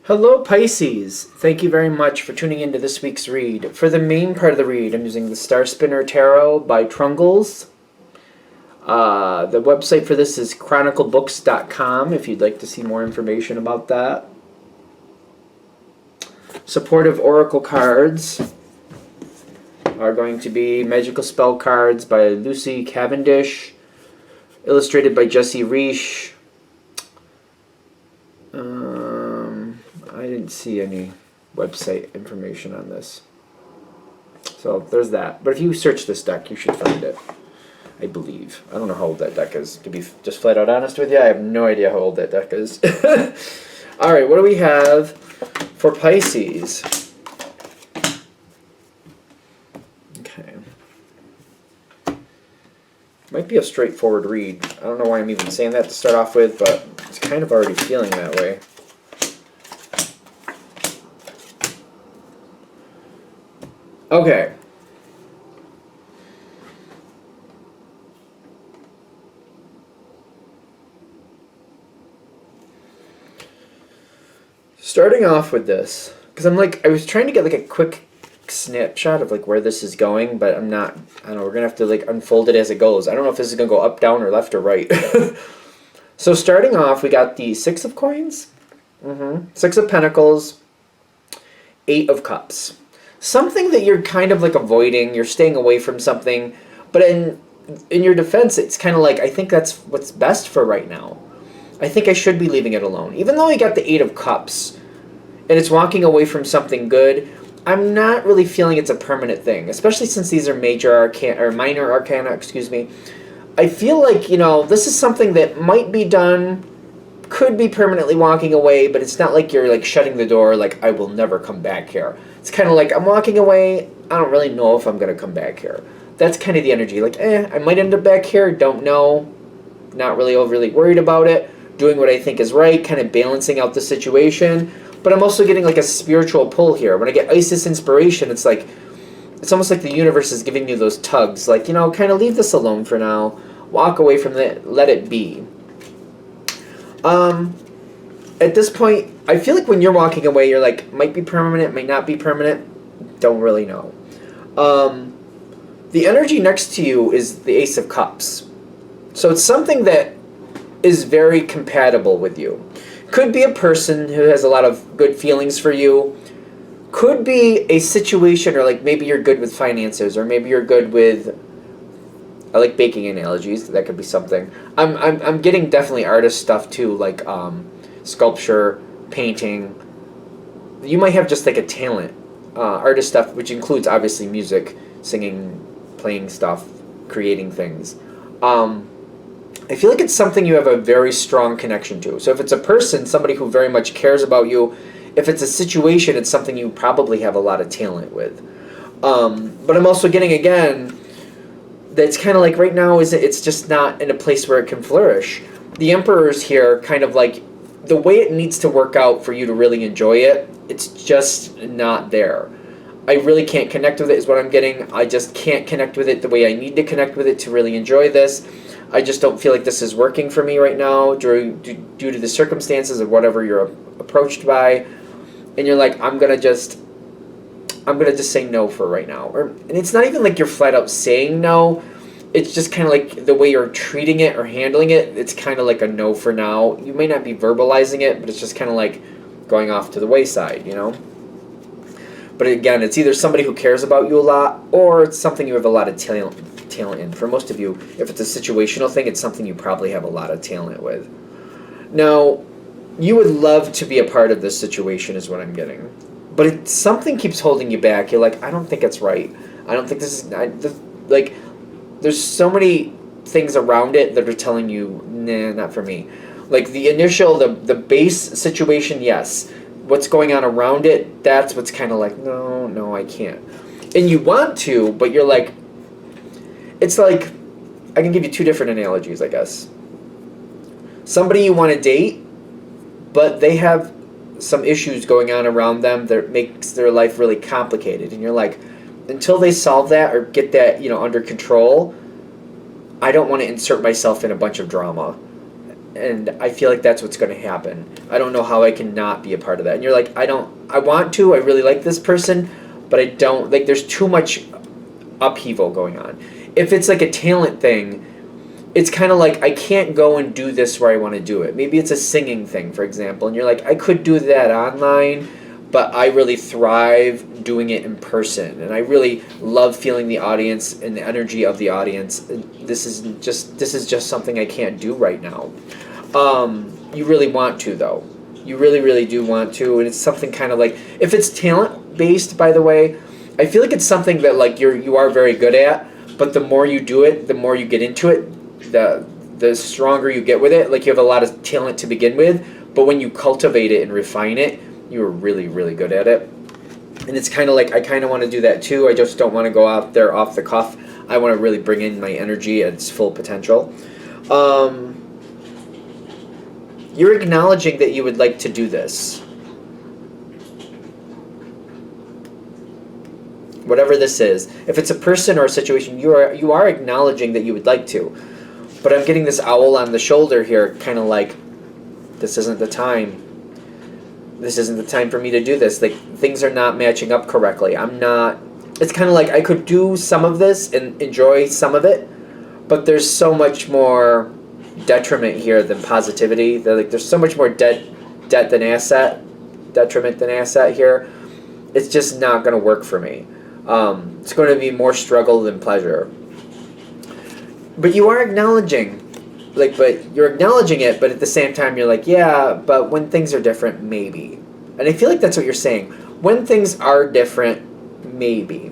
Hello, Pisces. Thank you very much for tuning into this week's read. For the main part of the read, I'm using the Star Spinner Tarot by Trungles. The website for this is chroniclebooks.com if you'd like to see more information about that. Supportive Oracle cards are going to be Magical Spell Cards by Lucy Cavendish, illustrated by Jesse Reish. I didn't see any website information on this. So there's that. But if you search this deck, you should find it, I believe. I don't know how old that deck is. To be just flat out honest with you, I have no idea how old that deck is. Alright, what do we have for Pisces? Okay. Might be a straightforward read. I don't know why I'm even saying that to start off with, but it's kind of already feeling that way. Okay. Starting off with this, because I was trying to get a quick snapshot of where this is going, but I'm not. I don't know, we're gonna have to unfold it as it goes. I don't know if this is gonna go up, down, or left or right. So starting off, we got the Six of Coins, Six of Pentacles, Eight of Cups. Something that you're kind of avoiding, you're staying away from something, but in your defense, it's kind of I think that's what's best for right now. I think I should be leaving it alone. Even though I got the Eight of Cups, and it's walking away from something good, I'm not really feeling it's a permanent thing, especially since these are minor arcana, excuse me. I feel this is something that might be done, could be permanently walking away, but it's not like you're shutting the door, I will never come back here. It's kind of I'm walking away, I don't really know if I'm going to come back here. That's kind of the energy, I might end up back here, don't know, not really overly worried about it, doing what I think is right, kind of balancing out the situation, but I'm also getting a spiritual pull here. When I get Isis inspiration, it's almost like the universe is giving you those tugs, kind of leave this alone for now, walk away from it, let it be. At this point, I feel when you're walking away, you're might be permanent, might not be permanent, don't really know. The energy next to you is the Ace of Cups. So it's something that is very compatible with you. Could be a person who has a lot of good feelings for you. Could be a situation, or maybe you're good with finances, or maybe you're good with, I like baking analogies, that could be something. I'm getting definitely artist stuff too, sculpture, painting. You might have just a talent. Artist stuff, which includes obviously music, singing, playing stuff, creating things. I feel it's something you have a very strong connection to. So if it's a person, somebody who very much cares about you, if it's a situation, it's something you probably have a lot of talent with. But I'm also getting, again, that's kind of right now it's just not in a place where it can flourish. The Emperor's here, kind of the way it needs to work out for you to really enjoy it, it's just not there. I really can't connect with it is what I'm getting. I just can't connect with it the way I need to connect with it to really enjoy this. I just don't feel this is working for me right now due to the circumstances of whatever you're approached by. And you're I'm gonna just say no for right now. And it's not even you're flat out saying no. It's just kind of the way you're treating it or handling it. It's kind of a no for now. You may not be verbalizing it, but it's just kind of going off to the wayside, But again, it's either somebody who cares about you a lot, or it's something you have a lot of talent in. For most of you, if it's a situational thing, it's something you probably have a lot of talent with. Now, you would love to be a part of this situation is what I'm getting. But something keeps holding you back. You're I don't think it's right. I don't think this is... there's so many things around it that are telling you, nah, not for me. The initial, the base situation, yes. What's going on around it, that's what's kind of no, I can't. And you want to, but you're it's I can give you two different analogies, I guess. Somebody you want to date, but they have some issues going on around them that makes their life really complicated. And you're until they solve that or get that, under control, I don't want to insert myself in a bunch of drama. and I feel like that's what's going to happen. I don't know how I can not be a part of that. And you're like, I want to, I really like this person, but I don't, like, there's too much upheaval going on. If it's like a talent thing, it's kind of like, I can't go and do this where I want to do it. Maybe it's a singing thing, for example, and you're like, I could do that online, but I really thrive doing it in person, and I really love feeling the audience and the energy of the audience. This is just something I can't do right now. You really want to, though. You really, really do want to, and it's something kind of like, if it's talent based, by the way, I feel like it's something that like you are very good at, but the more you do it, the more you get into it, the stronger you get with it. Like, you have a lot of talent to begin with, but when you cultivate it and refine it, you're really, really good at it. And it's kind of like, I kind of want to do that too. I just don't want to go out there off the cuff. I want to really bring in my energy at its full potential. You're acknowledging that you would like to do this. Whatever this is. If it's a person or a situation, you are acknowledging that you would like to. But I'm getting this owl on the shoulder here, kind of like, this isn't the time. This isn't the time for me to do this. Like, things are not matching up correctly. I'm not... It's kind of like, I could do some of this and enjoy some of it, but there's so much more detriment here than positivity. There's so much more debt than asset, detriment than asset here. It's just not going to work for me. It's going to be more struggle than pleasure. But you are acknowledging, but you're acknowledging it, but at the same time you're like, yeah, but when things are different, maybe. And I feel like that's what you're saying. When things are different, maybe.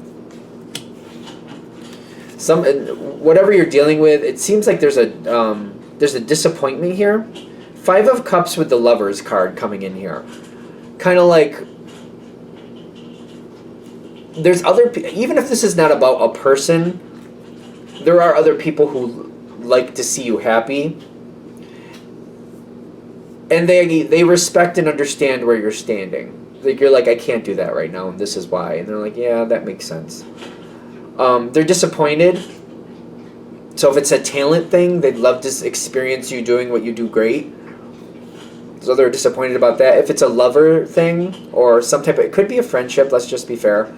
Whatever you're dealing with, it seems like there's a disappointment here. 5 of Cups with the Lovers card coming in here. Kind of like, there's even if this is not about a person, there are other people who like to see you happy, and they respect and understand where you're standing. Like, you're like, I can't do that right now, and this is why. And they're like, yeah, that makes sense. They're disappointed. So if it's a talent thing, they'd love to experience you doing what you do great. So they're disappointed about that. If it's a lover thing, or some type of, it could be a friendship, let's just be fair.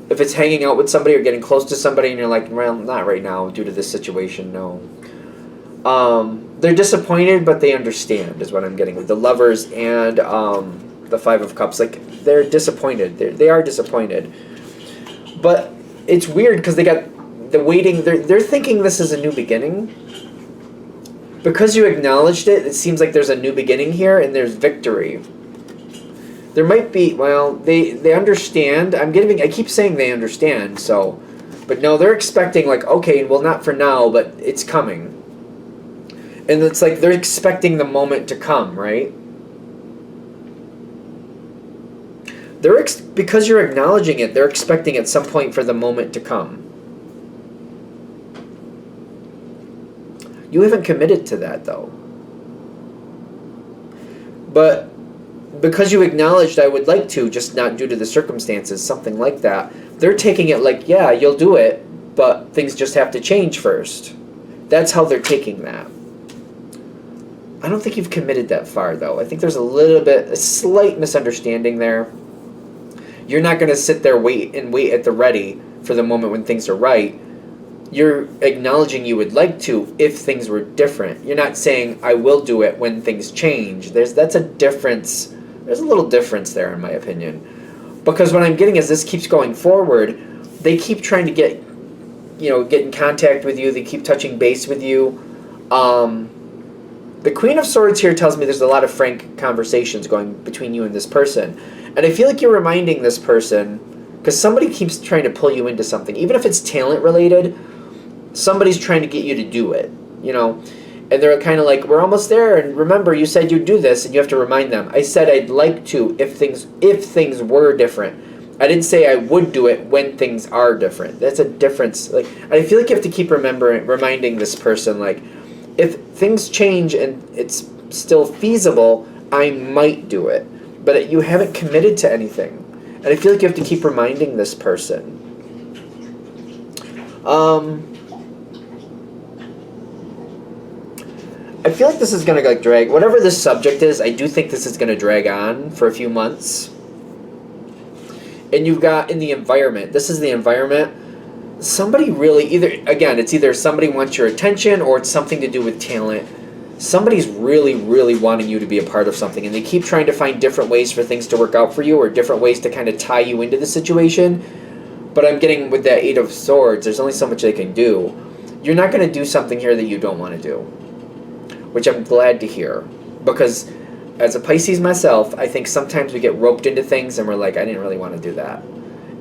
If it's hanging out with somebody or getting close to somebody and you're like, well, not right now due to this situation, no. They're disappointed, but they understand, is what I'm getting with the Lovers and the 5 of Cups. Like, they're disappointed. They are disappointed. But it's weird because they got the waiting. They're thinking this is a new beginning. Because you acknowledged it, it seems like there's a new beginning here and there's victory. There might be, well, they understand. I keep saying they understand, so, but no, they're expecting, like, okay, well, not for now, but it's coming. And it's like they're expecting the moment to come, right? Because you're acknowledging it, they're expecting at some point for the moment to come. You haven't committed to that, though. But because you acknowledged I would like to, just not due to the circumstances, something like that, they're taking it like, yeah, you'll do it, but things just have to change first. That's how they're taking that. I don't think you've committed that far, though. I think there's a slight misunderstanding there. You're not going to sit there wait at the ready for the moment when things are right. You're acknowledging you would like to if things were different. You're not saying, I will do it when things change. That's a difference. There's a little difference there, in my opinion. Because what I'm getting is this keeps going forward. They keep trying to get in contact with you. They keep touching base with you. The Queen of Swords here tells me there's a lot of frank conversations going between you and this person. And I feel like you're reminding this person, because somebody keeps trying to pull you into something. Even if it's talent related, somebody's trying to get you to do it, And they're kind of like, we're almost there, and remember, you said you'd do this, and you have to remind them. I said I'd like to if things were different. I didn't say I would do it when things are different. That's a difference. Like, I feel like you have to keep reminding this person, like, if things change and it's still feasible, I might do it. But you haven't committed to anything. And I feel like you have to keep reminding this person. I feel like this is going to like drag, whatever this subject is, I do think this is going to drag on for a few months. And you've got in the environment, this is the environment, somebody really, it's either somebody wants your attention or it's something to do with talent. Somebody's really, really wanting you to be a part of something, and they keep trying to find different ways for things to work out for you or different ways to kind of tie you into the situation. But I'm getting with that Eight of Swords, there's only so much they can do. You're not going to do something here that you don't want to do, which I'm glad to hear. Because as a Pisces myself, I think sometimes we get roped into things and we're like, I didn't really want to do that.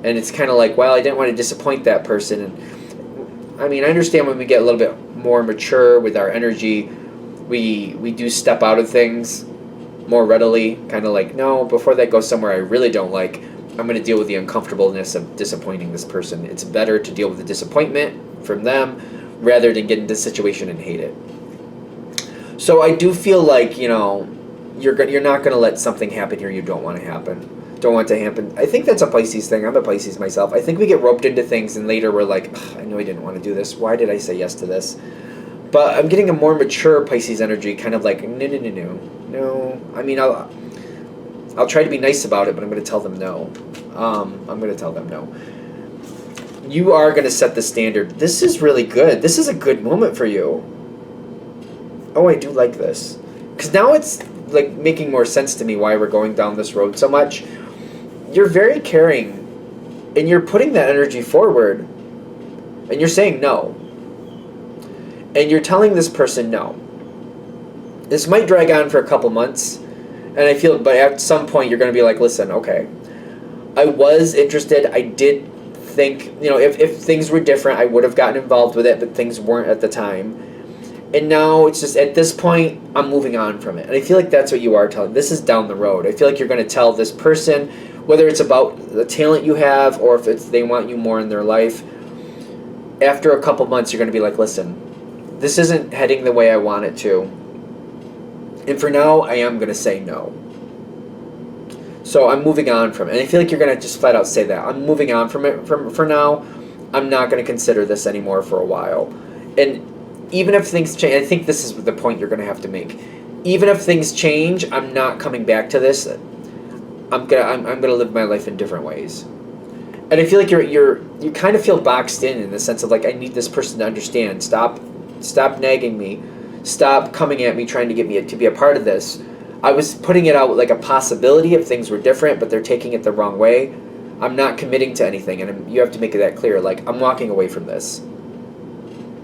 And it's kind of like, well, I didn't want to disappoint that person. And I mean, I understand when we get a little bit more mature with our energy, we do step out of things more readily. Kind of like, no, before that goes somewhere I really don't like, I'm going to deal with the uncomfortableness of disappointing this person. It's better to deal with the disappointment from them rather than get into the situation and hate it. So I do feel like, you're not going to let something happen here you don't want to happen. Don't want to happen. I think that's a Pisces thing. I'm a Pisces myself. I think we get roped into things and later we're like, I know I didn't want to do this. Why did I say yes to this? But I'm getting a more mature Pisces energy, kind of like, no. I mean, I'll try to be nice about it, but I'm going to tell them no. I'm going to tell them no. You are going to set the standard. This is really good. This is a good moment for you. Oh, I do like this. Because now it's like making more sense to me why we're going down this road so much. You're very caring, and you're putting that energy forward, and you're saying no. And you're telling this person no. This might drag on for a couple months, and I feel, but at some point you're going to be like, listen, okay, I was interested. I did think, if things were different, I would have gotten involved with it, but things weren't at the time. And now it's just, at this point, I'm moving on from it. And I feel like that's what you are telling. This is down the road. I feel like you're going to tell this person, whether it's about the talent you have or if it's they want you more in their life, after a couple months, you're going to be like, listen, this isn't heading the way I want it to. And for now, I am going to say no. So I'm moving on from it. And I feel like you're going to just flat out say that. I'm moving on from it for now. I'm not going to consider this anymore for a while. And even if things change, I think this is the point you're going to have to make. Even if things change, I'm not coming back to this. I'm gonna live my life in different ways. And I feel like you kind of feel boxed in the sense of like, I need this person to understand. Stop nagging me. Stop coming at me trying to get me to be a part of this. I was putting it out like a possibility if things were different, but they're taking it the wrong way. I'm not committing to anything, and you have to make that clear. Like, I'm walking away from this.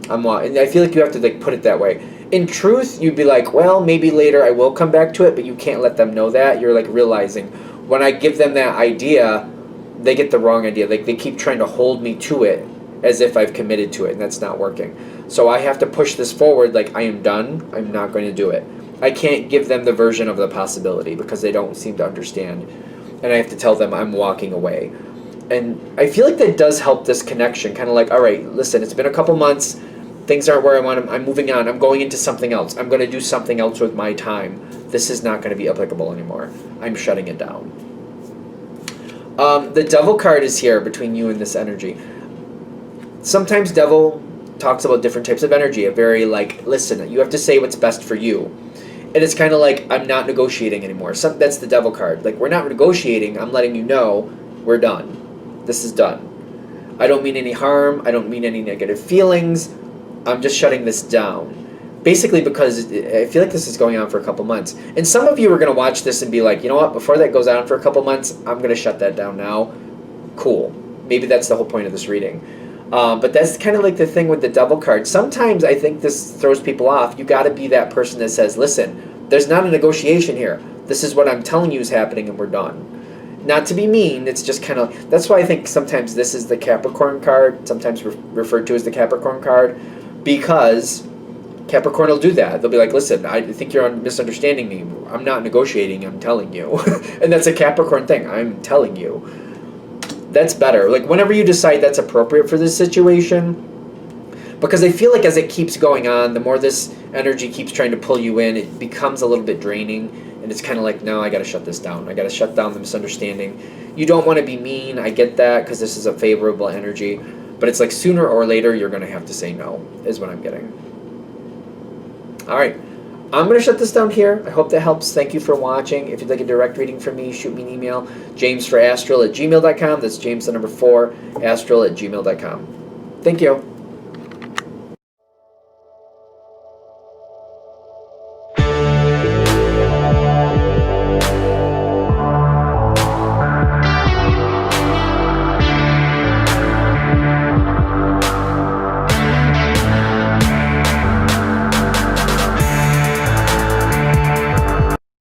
And I feel like you have to like put it that way. In truth, you'd be like, well, maybe later I will come back to it, but you can't let them know that. You're like realizing when I give them that idea, they get the wrong idea. Like they keep trying to hold me to it as if I've committed to it, and that's not working. So I have to push this forward like I am done. I'm not going to do it. I can't give them the version of the possibility because they don't seem to understand. And I have to tell them I'm walking away. And I feel like that does help this connection. Kind of like, all right, listen, it's been a couple months. Things aren't where I want them. I'm moving on. I'm going into something else. I'm going to do something else with my time. This is not going to be applicable anymore. I'm shutting it down. The Devil card is here between you and this energy. Sometimes Devil talks about different types of energy. A very like, listen, you have to say what's best for you. And it's kind of like, I'm not negotiating anymore. That's the Devil card. Like, we're not negotiating. I'm letting you know we're done. This is done. I don't mean any harm. I don't mean any negative feelings. I'm just shutting this down. Basically because I feel like this is going on for a couple months. And some of you are going to watch this and be like, you know what, before that goes on for a couple months, I'm going to shut that down now. Cool. Maybe that's the whole point of this reading. But that's kind of like the thing with the Devil card. Sometimes I think this throws people off. You got to be that person that says, listen, there's not a negotiation here. This is what I'm telling you is happening and we're done. Not to be mean, it's just kind of, that's why I think sometimes this is the Capricorn card, sometimes referred to as the Capricorn card, because Capricorn will do that. They'll be like, listen, I think you're misunderstanding me. I'm not negotiating, I'm telling you. And that's a Capricorn thing. I'm telling you. That's better. Like, whenever you decide that's appropriate for this situation, because I feel like as it keeps going on, the more this energy keeps trying to pull you in, it becomes a little bit draining. And it's kind of like, no, I got to shut this down. I got to shut down the misunderstanding. You don't want to be mean. I get that because this is a favorable energy. But it's like sooner or later, you're going to have to say no, is what I'm getting. All right. I'm going to shut this down here. I hope that helps. Thank you for watching. If you'd like a direct reading from me, shoot me an email, jamesforastral@gmail.com. That's James the number 4, astral@gmail.com. Thank you.